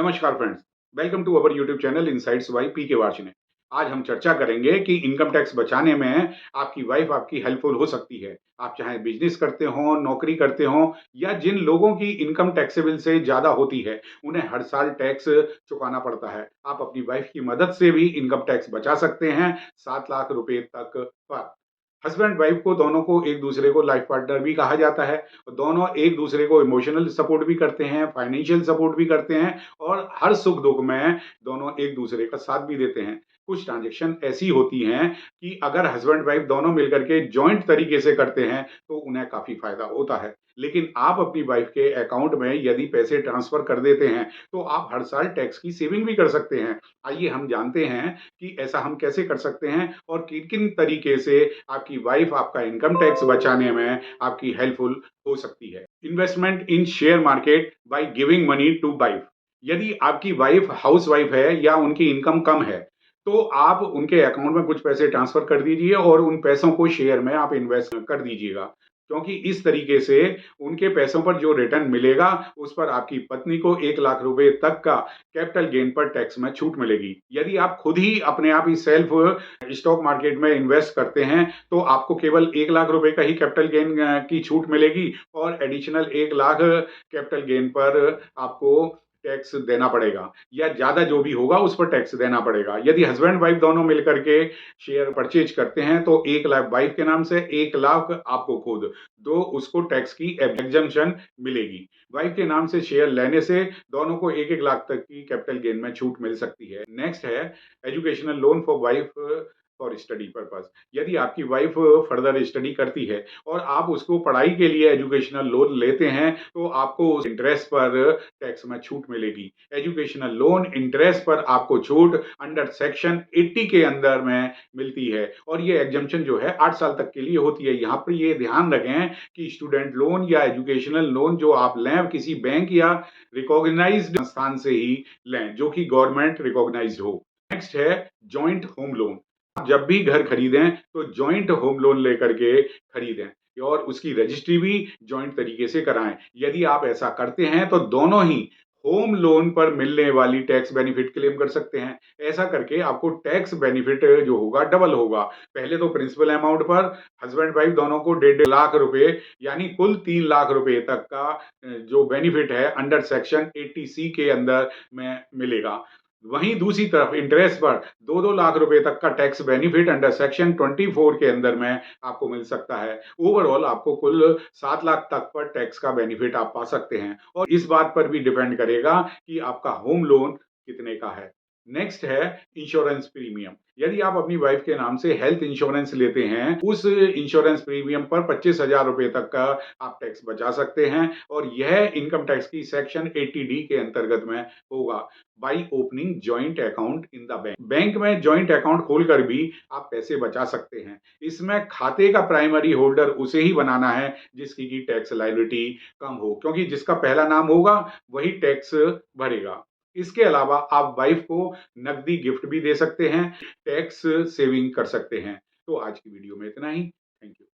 नमस्कार friends, welcome to our YouTube channel insights by PK Varshney. आज हम चर्चा करेंगे कि इनकम टैक्स बचाने में आपकी वाइफ आपकी हेल्पफुल हो सकती है। आप चाहे बिजनेस करते हो, नौकरी करते हो या जिन लोगों की इनकम टैक्सेबल से ज़्यादा होती है, उन्हें हर साल टैक्स चुकाना पड़ता है। आप अपनी वाइफ की मदद से भी इनकम टैक्स बचा सकते हैं 7 लाख रुपए तक पर। हस्बैंड वाइफ को दोनों को एक दूसरे को लाइफ पार्टनर भी कहा जाता है। दोनों एक दूसरे को इमोशनल सपोर्ट भी करते हैं, फाइनेंशियल सपोर्ट भी करते हैं और हर सुख-दुख में दोनों एक-दूसरे का साथ भी देते हैं। कुछ ट्रांज़ैक्शन ऐसी होती हैं कि अगर हस्बैंड-वाइफ दोनों मिलकर के जॉइंट तरीके से करते हैं, तो उन्हें काफ़ी फ़ायदा होता है। लेकिन आप अपनी वाइफ के अकाउंट में यदि पैसे ट्रांसफ़र कर देते हैं, तो आप हर साल टैक्स की सेविंग भी कर सकते हैं। आइए हम जानते हैं कि ऐसा हम कैसे कर सकते हैं और किन-किन तरीके से आपकी वाइफ आपका इनकम टैक्स बचाने में आपकी हेल्पफुल हो सकती है। Investment in share market by giving money to wife. यदि आपकी वाइफ हाउसवाइफ है या उनकी इनकम कम है, तो आप उनके अकाउंट में कुछ पैसे ट्रांसफ़र कर दीजिए और उन पैसों को शेयर में आप इन्वेस्ट कर दीजिएगा। क्योंकि इस तरीके से उनके पैसों पर जो रिटर्न मिलेगा, उस पर आपकी पत्नी को 1 लाख रुपए तक का कैपिटल गेन पर टैक्स में छूट मिलेगी। यदि आप खुद ही अपने आप ही सेल्फ स्टॉक मार्केट में इन्वेस्ट करते हैं, तो आपको केवल 1 लाख रुपए का ही कैपिटल गेन की छूट मिलेगी और एडिशनल 1 लाख कैपिटल गेन पर आपको टैक्स देना पड़ेगा या ज़्यादा जो भी होगा उस पर टैक्स देना पड़ेगा। यदि हस्बैंड वाइफ दोनों मिलकर के शेयर परचेज़ करते हैं तो 1 लाख वाइफ के नाम से, 1 लाख आपको खुद, तो उसको टैक्स की एग्ज़म्पशन मिलेगी। वाइफ के नाम से शेयर लेने से दोनों को 1-1 लाख तक की कैपिटल गेन में छूट मिल सकती है। नेक्स्ट है educational loan for wife for study purpose. यदि आपकी वाइफ फर्दर स्टडी करती है और आप उसको पढ़ाई के लिए एजुकेशनल लोन लेते हैं, तो आपको उस इंटरेस्ट पर टैक्स में छूट मिलेगी। एजुकेशनल लोन इंटरेस्ट पर आपको छूट अंडर सेक्शन 80 के अंदर में मिलती है और ये एग्जम्पशन जो है 8 साल तक के लिए होती है। यहाँ पर ये ध्यान रखें कि स्टूडेंट लोन या एजुकेशनल लोन जो आप लें किसी बैंक या रिकॉग्नाइज्ड संस्थान से ही लें, जो कि गवर्नमेंट रिकॉग्नाइज्ड हो। नेक्स्ट है जॉइंट होम लोन। आप जब भी घर खरीदें तो जॉइंट होम लोन लेकर के खरीदें और उसकी रजिस्ट्री भी जॉइंट तरीके से कराएं। यदि आप ऐसा करते हैं तो दोनों ही होम लोन पर मिलने वाली टैक्स बेनिफिट क्लेम कर सकते हैं। ऐसा करके आपको टैक्स बेनिफिट जो होगा डबल होगा। पहले तो प्रिंसिपल अमाउंट पर हस्बैंड वाइफ दोनों को 1.5 लाख रुपए यानी कुल 3 लाख रुपए तक का जो बेनिफिट है अंडर सेक्शन 80 सी के अंदर में मिलेगा। वहीं दूसरी तरफ इंटरेस्ट पर 2-2 लाख रुपए तक का टैक्स बेनिफिट अंडर सेक्शन 24 के अंदर में आपको मिल सकता है। ओवरऑल आपको कुल 7 लाख तक पर टैक्स का बेनिफिट आप पा सकते हैं और इस बात पर भी डिपेंड करेगा कि आपका होम लोन कितने का है। नेक्स्ट है इंश्योरेंस प्रीमियम। यदि आप अपनी वाइफ के नाम से हेल्थ इंश्योरेंस लेते हैं, उस इंश्योरेंस प्रीमियम पर 25,000 रुपए तक का आप टैक्स बचा सकते हैं और यह इनकम टैक्स की सेक्शन 80 डी के अंतर्गत में होगा। By opening joint account in the bank. Bank में जॉइंट अकाउंट खोलकर भी आप पैसे बचा सकते हैं। इसमें खाते का प्राइमरी होल्डर उसे ही बनाना है जिसकी की टैक्स लायबिलिटी कम हो, क्योंकि जिसका पहला नाम होगा वही टैक्स भरेगा। इसके अलावा आप वाइफ को नकदी गिफ्ट भी दे सकते हैं, टैक्स सेविंग कर सकते हैं। तो आज की वीडियो में इतना ही। Thank you.